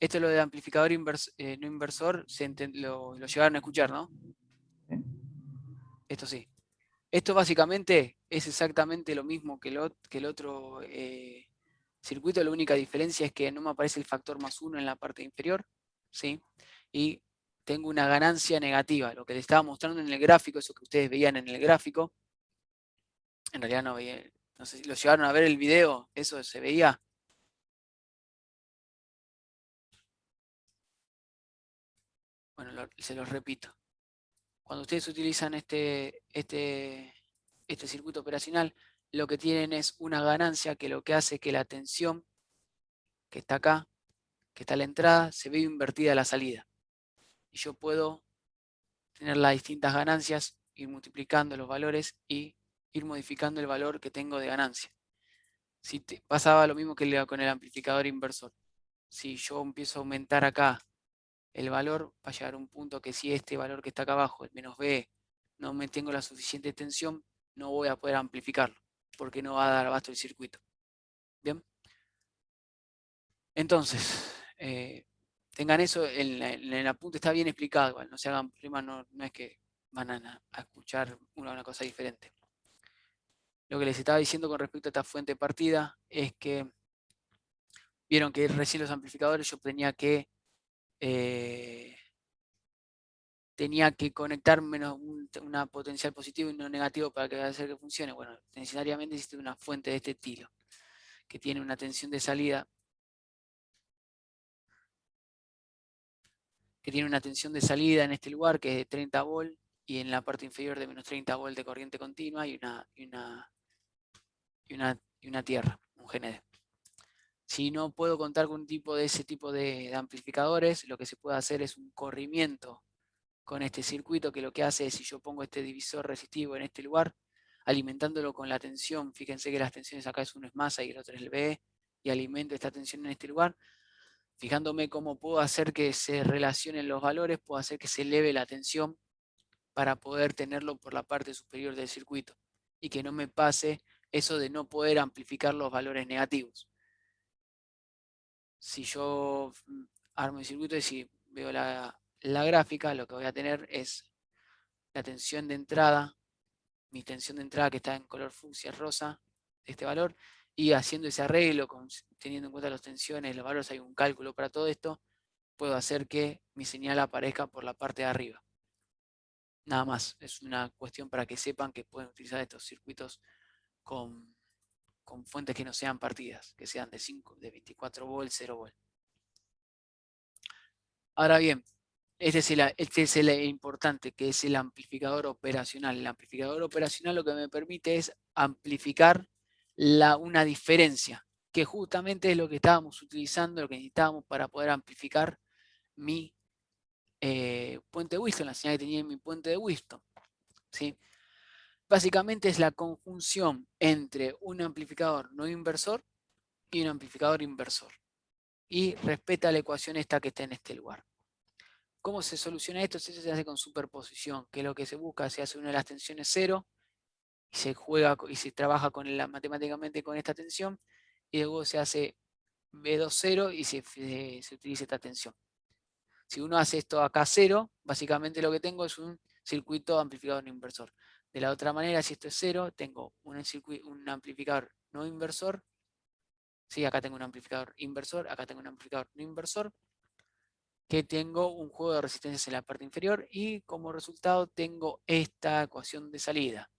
Esto lo de amplificador no inversor, lo llegaron a escuchar, ¿no? ¿Sí? Esto sí. Esto básicamente es exactamente lo mismo que el otro circuito. La única diferencia es que no me aparece el factor +1 en la parte inferior, ¿sí? Y tengo una ganancia negativa. Lo que les estaba mostrando en el gráfico, eso que ustedes veían en el gráfico, en realidad no veía, no sé si lo llegaron a ver el video, eso se veía. Bueno, se los repito. Cuando ustedes utilizan este circuito operacional, lo que tienen es una ganancia que lo que hace es que la tensión que está acá, que está a la entrada, se ve invertida a la salida. Y yo puedo tener las distintas ganancias, ir multiplicando los valores y ir modificando el valor que tengo de ganancia. Si pasaba lo mismo que con el amplificador inversor. Si yo empiezo a aumentar acá el valor, va a llegar a un punto que si este valor que está acá abajo, el menos B, no me tengo la suficiente tensión, no voy a poder amplificarlo, porque no va a dar abasto el circuito. ¿Bien? Entonces, tengan eso, en el apunte está bien explicado, igual, no se hagan problemas, no es que van a escuchar una cosa diferente. Lo que les estaba diciendo con respecto a esta fuente de partida es que vieron que recién los amplificadores yo tenía que conectar menos una potencial positivo y no negativo para que hacer que funcione. Bueno, necesariamente existe una fuente de este estilo, que tiene una tensión de salida, en este lugar que es de 30 volt y en la parte inferior de menos 30 volt de corriente continua y una tierra, un GND. Si no puedo contar con ese tipo de amplificadores, lo que se puede hacer es un corrimiento con este circuito, que lo que hace es, si yo pongo este divisor resistivo en este lugar, alimentándolo con la tensión, fíjense que las tensiones acá uno es masa y el otro es el BE, y alimento esta tensión en este lugar, fijándome cómo puedo hacer que se relacionen los valores, puedo hacer que se eleve la tensión para poder tenerlo por la parte superior del circuito y que no me pase eso de no poder amplificar los valores negativos. Si yo armo el circuito y si veo la gráfica, lo que voy a tener es la tensión de entrada, mi tensión de entrada que está en color fucsia rosa, de este valor, y haciendo ese arreglo, teniendo en cuenta las tensiones, los valores, hay un cálculo para todo esto, puedo hacer que mi señal aparezca por la parte de arriba. Nada más, es una cuestión para que sepan que pueden utilizar estos circuitos con fuentes que no sean partidas, que sean de 24 volts, 0 volts. Ahora bien, este es el importante, que es el amplificador operacional. El amplificador operacional lo que me permite es amplificar una diferencia, que justamente es lo que estábamos utilizando, lo que necesitábamos para poder amplificar mi puente de Whiston, la señal que tenía en mi puente de Whiston. ¿Sí? Básicamente es la conjunción entre un amplificador no inversor y un amplificador inversor. Y respeta la ecuación esta que está en este lugar. ¿Cómo se soluciona esto? Eso se hace con superposición, que lo que se busca, se hace una de las tensiones 0 y se juega y se trabaja matemáticamente con esta tensión y luego se hace B2 0 y se utiliza esta tensión. Si uno hace esto acá 0, básicamente lo que tengo es un circuito amplificador no inversor. De la otra manera, si esto es 0, tengo un amplificador no inversor. Sí, acá tengo un amplificador inversor, acá tengo un amplificador no inversor, que tengo un juego de resistencias en la parte inferior y como resultado tengo esta ecuación de salida.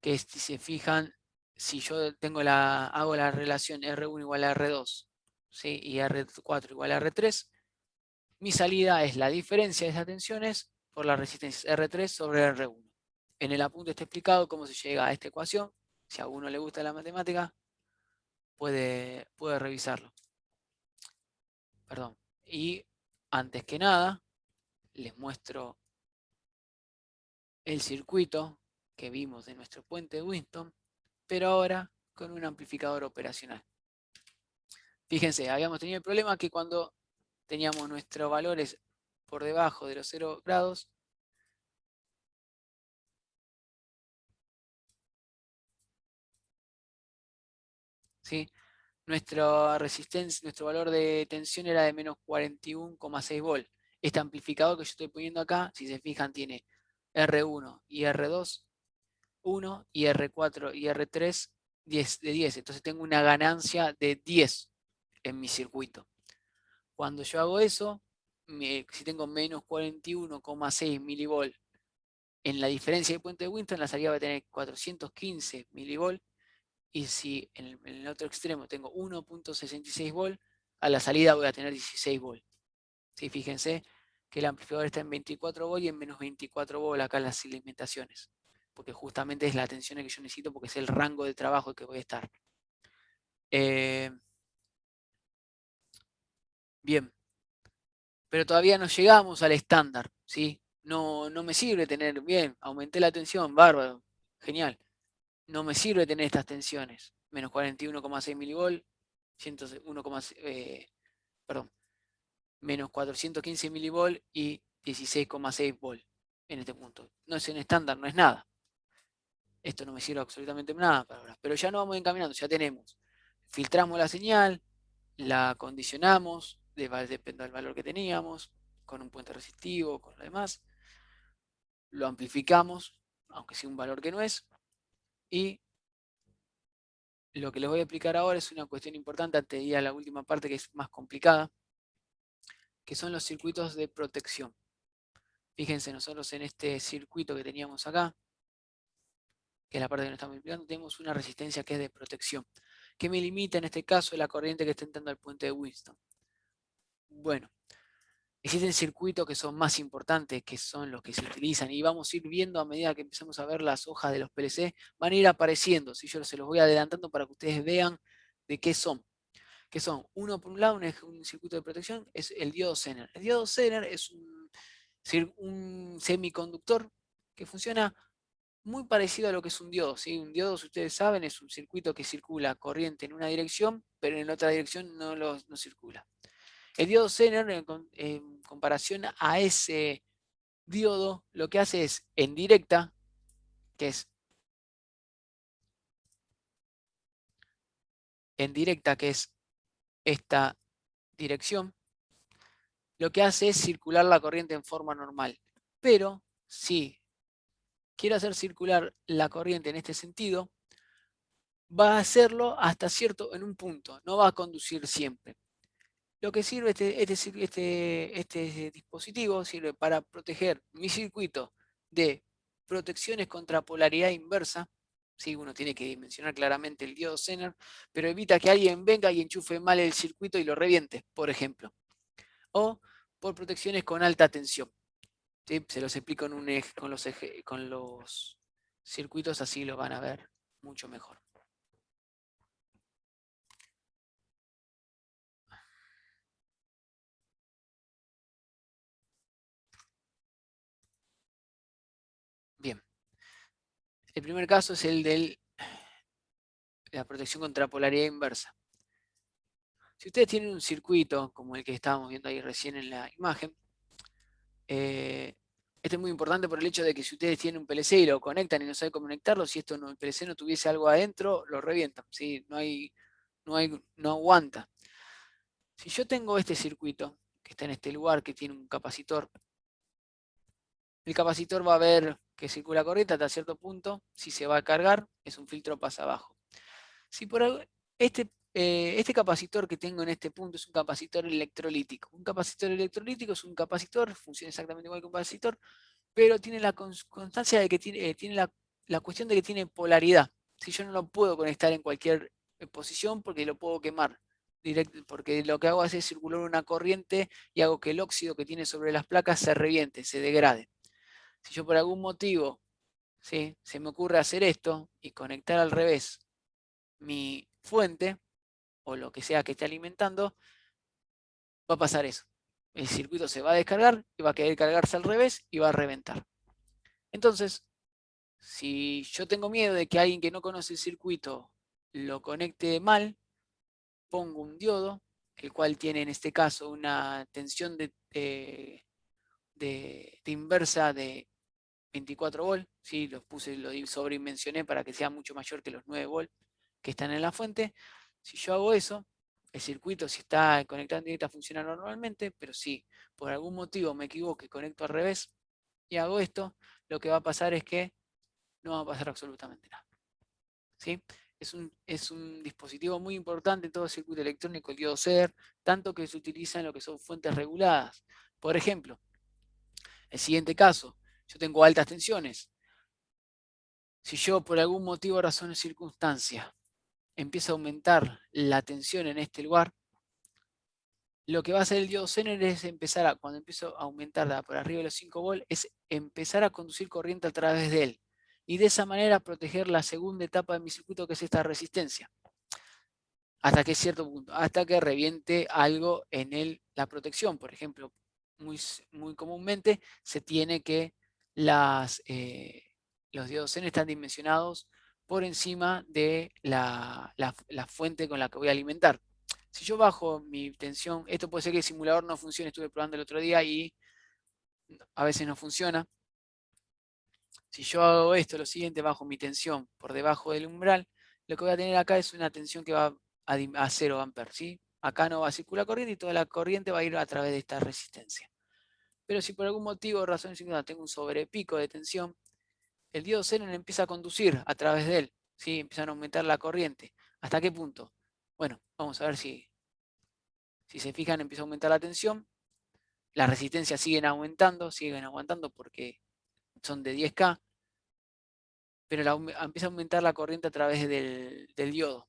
Que si se fijan, si yo hago la relación R1 igual a R2, ¿sí? Y R4 igual a R3, mi salida es la diferencia de esas tensiones por las resistencias R3 sobre R1. En el apunte está explicado cómo se llega a esta ecuación. Si a alguno le gusta la matemática, puede revisarlo. Perdón. Y antes que nada, les muestro el circuito que vimos de nuestro puente de Whiston, pero ahora con un amplificador operacional. Fíjense, habíamos tenido el problema que cuando teníamos nuestros valores por debajo de los 0 grados, ¿sí? nuestra resistencia, nuestro valor de tensión era de menos 41,6 volt. Este amplificador que yo estoy poniendo acá, si se fijan, tiene R1 y R2, 1 y R4 y R3, 10 de 10. Entonces tengo una ganancia de 10 en mi circuito. Cuando yo hago eso, si tengo menos 41,6 milivolt en la diferencia de puente de Winston, la salida va a tener 415 milivolt. Y si en el otro extremo tengo 1,66 volt, a la salida voy a tener 16 volt. ¿Sí? Fíjense que el amplificador está en 24 volt y en menos 24 volt acá en las alimentaciones. Porque justamente es la tensión que yo necesito porque es el rango de trabajo que voy a estar. Bien. Pero todavía no llegamos al estándar, ¿sí? No me sirve tener, bien, aumenté la tensión, bárbaro, genial. No me sirve tener estas tensiones. Menos 41,6 milivolt, 101, perdón, menos 415 milivolt y 16,6 volt en este punto. No es en estándar, no es nada. Esto no me sirve absolutamente nada para ahora. Pero ya no vamos encaminando, ya tenemos. Filtramos la señal, la condicionamos, depende del valor que teníamos, con un puente resistivo, con lo demás. Lo amplificamos, aunque sea un valor que no es. Y lo que les voy a explicar ahora es una cuestión importante antes de ir a la última parte que es más complicada, que son los circuitos de protección. Fíjense, nosotros en este circuito que teníamos acá, que es la parte que nos estamos explicando, tenemos una resistencia que es de protección, que me limita en este caso la corriente que está entrando al puente de Winston. Bueno, existen circuitos que son más importantes, que son los que se utilizan, y vamos a ir viendo a medida que empecemos a ver las hojas de los PLC, van a ir apareciendo, si yo se los voy adelantando para que ustedes vean de qué son. Que son, uno por un lado, un circuito de protección, es el diodo Zener. El diodo Zener es un semiconductor que funciona muy parecido a lo que es un diodo, ¿sí? Un diodo, si ustedes saben, es un circuito que circula corriente en una dirección, pero en otra dirección no circula. El diodo Zener, en comparación a ese diodo, lo que hace es en directa, que es esta dirección, lo que hace es circular la corriente en forma normal. Pero si quiero hacer circular la corriente en este sentido, va a hacerlo hasta cierto, en un punto, no va a conducir siempre. Lo que sirve este dispositivo sirve para proteger mi circuito de protecciones contra polaridad inversa. Sí, uno tiene que dimensionar claramente el diodo Zener, pero evita que alguien venga y enchufe mal el circuito y lo reviente, por ejemplo. O por protecciones con alta tensión. ¿Sí? Se los explico con los circuitos, así lo van a ver mucho mejor. Bien. El primer caso es el de la protección contra polaridad inversa. Si ustedes tienen un circuito como el que estábamos viendo ahí recién en la imagen, este es muy importante por el hecho de que si ustedes tienen un PLC y lo conectan y no saben cómo conectarlo, si el PLC no tuviese algo adentro, lo revientan, ¿sí? No aguanta. Si yo tengo este circuito, que está en este lugar, que tiene un capacitor, el capacitor va a ver que circula corriente hasta cierto punto, si se va a cargar, es un filtro pasa abajo. Si por este capacitor que tengo en este punto es un capacitor electrolítico. Un capacitor electrolítico es un capacitor, funciona exactamente igual que un capacitor, pero tiene la constancia de que tiene la cuestión de que tiene polaridad. Si yo no lo puedo conectar en cualquier posición porque lo puedo quemar. Porque lo que hago es circular una corriente y hago que el óxido que tiene sobre las placas se reviente, se degrade. Si yo por algún motivo, ¿sí?, se me ocurre hacer esto y conectar al revés mi fuente o lo que sea que esté alimentando, va a pasar eso. El circuito se va a descargar y va a querer cargarse al revés y va a reventar. Entonces, si yo tengo miedo de que alguien que no conoce el circuito lo conecte mal, pongo un diodo, el cual tiene en este caso una tensión de inversa de 24 volt. ¿Sí? Lo sobredimensioné para que sea mucho mayor que los 9 volt que están en la fuente. Si yo hago eso, el circuito, si está conectado en directa, funciona normalmente, pero si por algún motivo me equivoco y conecto al revés y hago esto, lo que va a pasar es que no va a pasar absolutamente nada. ¿Sí? Es un dispositivo muy importante en todo el circuito electrónico, el diodo CER, tanto que se utiliza en lo que son fuentes reguladas. Por ejemplo, el siguiente caso, yo tengo altas tensiones. Si yo por algún motivo, razón o circunstancia empiezo a aumentar la tensión en este lugar, lo que va a hacer el diodo Zener es empezar a, cuando empiezo a aumentarla por arriba de los 5 volts, es empezar a conducir corriente a través de él. Y de esa manera proteger la segunda etapa de mi circuito, que es esta resistencia. ¿Hasta qué cierto punto? Hasta que reviente algo en la protección. Por ejemplo, muy comúnmente se tiene que los diodos Zener están dimensionados por encima de la fuente con la que voy a alimentar. Si yo bajo mi tensión, esto puede ser que el simulador no funcione, estuve probando el otro día y a veces no funciona. Si yo hago esto, lo siguiente, bajo mi tensión por debajo del umbral, lo que voy a tener acá es una tensión que va a 0 amperes, ¿sí? Acá no va a circular corriente y toda la corriente va a ir a través de esta resistencia. Pero si por algún motivo, razón y tengo un sobrepico de tensión, el diodo Xenon empieza a conducir a través de él, ¿sí? Empiezan a aumentar la corriente. ¿Hasta qué punto? Bueno, vamos a ver si se fijan, empieza a aumentar la tensión, las resistencias siguen aguantando porque son de 10K, pero empieza a aumentar la corriente a través del diodo.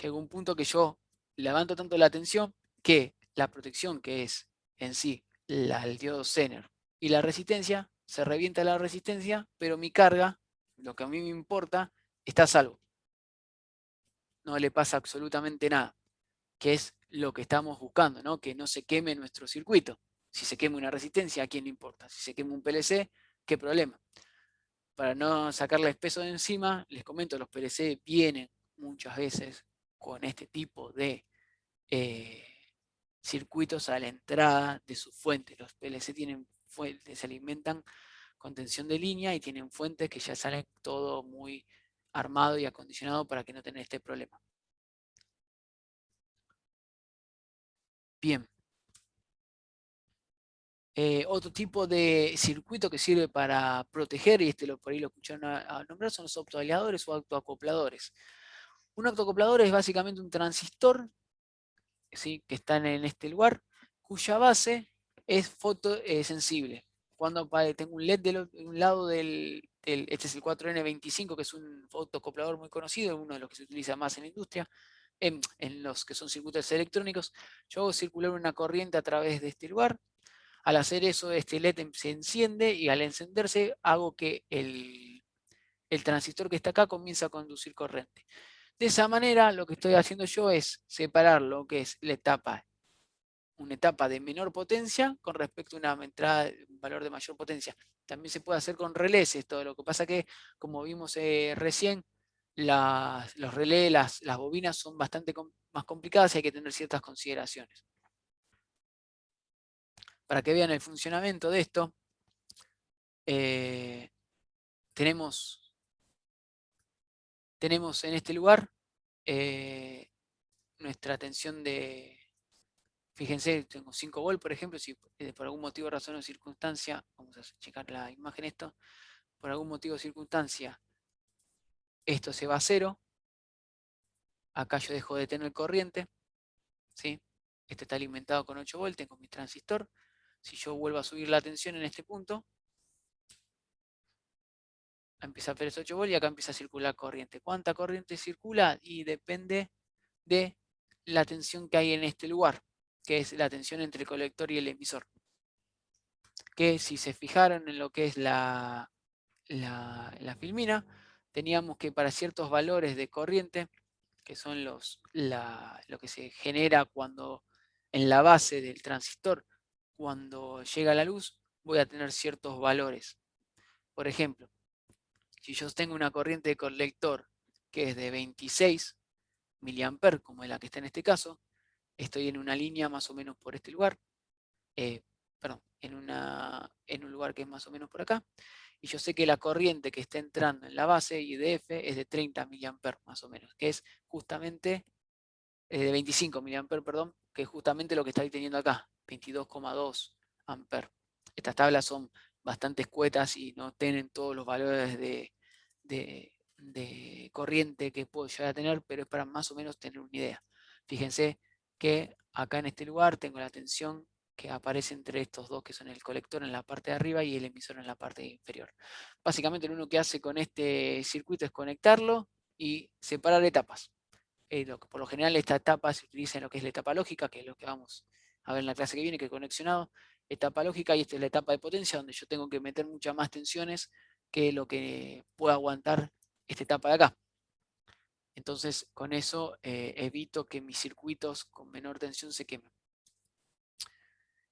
Llega un punto que yo levanto tanto la tensión que la protección, que es en sí el diodo Zener, y la resistencia, se revienta la resistencia, pero mi carga, lo que a mí me importa, está a salvo. No le pasa absolutamente nada, que es lo que estamos buscando, ¿no? Que no se queme nuestro circuito. Si se quema una resistencia, ¿a quién le importa? Si se quema un PLC, ¿qué problema? Para no sacarles peso de encima, les comento, los PLC vienen muchas veces con este tipo de eh, circuitos a la entrada de sus fuentes. Los PLC tienen fuentes, se alimentan con tensión de línea y tienen fuentes que ya salen todo muy armado y acondicionado para que no tengan este problema. Bien. Otro tipo de circuito que sirve para proteger, y por ahí lo escucharon a nombrar, son los optoaisladores o autoacopladores. Un autoacoplador es básicamente un transistor, ¿sí?, que está en este lugar, cuya base es fotosensible. Cuando tengo un LED de un lado este es el 4N25, que es un autoacoplador muy conocido, uno de los que se utiliza más en la industria, en los que son circuitos electrónicos, yo hago circular una corriente a través de este lugar. Al hacer eso, este LED se enciende y al encenderse hago que el transistor que está acá comience a conducir corriente. De esa manera, lo que estoy haciendo yo es separar lo que es una etapa de menor potencia con respecto a una entrada, un valor de mayor potencia. También se puede hacer con relés esto. Lo que pasa que, como vimos recién, los relés, las bobinas son bastante más complicadas y hay que tener ciertas consideraciones. Para que vean el funcionamiento de esto, tenemos en este lugar nuestra tensión de, fíjense, tengo 5 volts, por ejemplo, si por algún motivo, razón o circunstancia, vamos a checar la imagen esto, por algún motivo o circunstancia, esto se va a 0, acá yo dejo de tener corriente, ¿sí? Este está alimentado con 8 volts, tengo mi transistor, si yo vuelvo a subir la tensión en este punto, empieza a hacer 8 volts y acá empieza a circular corriente. ¿Cuánta corriente circula? Y depende de la tensión que hay en este lugar, que es la tensión entre el colector y el emisor. Que si se fijaron en lo que es la filmina, teníamos que para ciertos valores de corriente, que son lo que se genera cuando en la base del transistor, cuando llega la luz, voy a tener ciertos valores. Por ejemplo, si yo tengo una corriente de colector que es de 26 miliamperes, como es la que está en este caso, estoy en una línea más o menos por este lugar, perdón, en un lugar que es más o menos por acá, y yo sé que la corriente que está entrando en la base IDF es de 30 mA más o menos, que es justamente de 25 mA, perdón, que es justamente lo que estáis teniendo acá, 22,2 amperes. Estas tablas son bastante escuetas y no tienen todos los valores de corriente que puedo llegar a tener, pero es para más o menos tener una idea. Fíjense que acá en este lugar tengo la tensión que aparece entre estos dos, que son el colector en la parte de arriba y el emisor en la parte inferior. Básicamente lo único que hace con este circuito es conectarlo y separar etapas. Por lo general esta etapa se utiliza en lo que es la etapa lógica, que es lo que vamos a ver en la clase que viene, que es conexionado. Etapa lógica, y esta es la etapa de potencia, donde yo tengo que meter muchas más tensiones que lo que pueda aguantar esta etapa de acá. Entonces con eso evito que mis circuitos con menor tensión se quemen.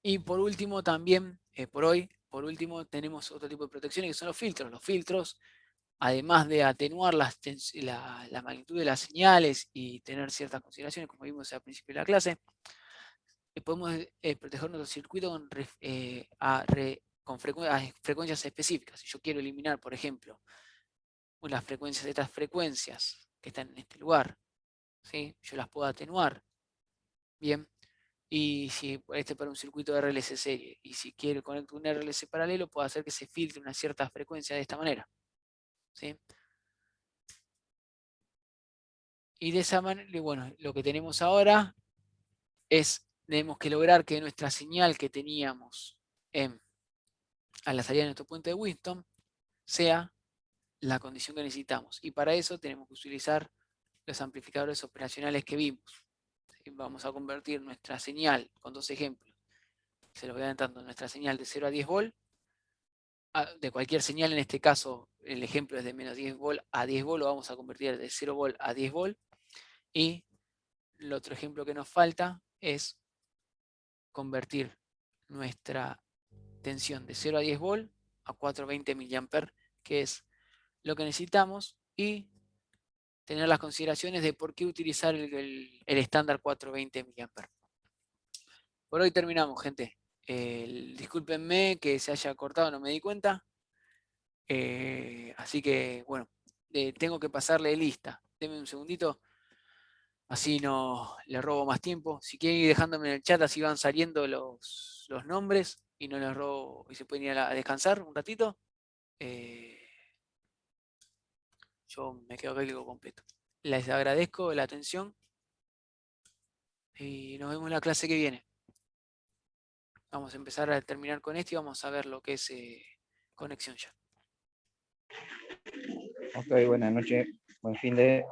Y por último también, por último tenemos otro tipo de protecciones que son los filtros. Los filtros, además de atenuar la magnitud de las señales y tener ciertas consideraciones, como vimos al principio de la clase, podemos proteger nuestro circuito con frecuencias específicas. Si yo quiero eliminar, por ejemplo, las frecuencias de estas frecuencias que están en este lugar, ¿sí? Yo las puedo atenuar. Bien. Y si para un circuito de RLC serie, y si quiero conectar un RLC paralelo, puedo hacer que se filtre una cierta frecuencia de esta manera. ¿Sí? Y de esa manera, bueno, lo que tenemos ahora es, tenemos que lograr que nuestra señal que teníamos a la salida de nuestro puente de Winston sea la condición que necesitamos. Y para eso tenemos que utilizar los amplificadores operacionales que vimos. ¿Sí? Vamos a convertir nuestra señal, con dos ejemplos, se los voy adelantando, nuestra señal de 0 a 10 volt, de cualquier señal, en este caso el ejemplo es de menos 10 volt a 10 volt, lo vamos a convertir de 0 volt a 10 volt. Y el otro ejemplo que nos falta es convertir nuestra tensión de 0 a 10 volt a 420 mA, que es lo que necesitamos, y tener las consideraciones de por qué utilizar el estándar 420 mA. Por hoy terminamos, gente. Discúlpenme que se haya cortado, no me di cuenta. Así que, bueno, tengo que pasarle lista. Denme un segundito, así no le robo más tiempo. Si quieren ir dejándome en el chat, así van saliendo los nombres y no les robo y se pueden ir a descansar un ratito. Yo me quedo acá y digo completo. Les agradezco la atención y nos vemos en la clase que viene. Vamos a empezar a terminar con esto y vamos a ver lo que es conexión ya. Ok, buenas noches. Buen fin de...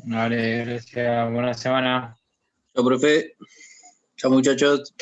Vale, gracias. Buena semana. Chao, profe. Chao, muchachos.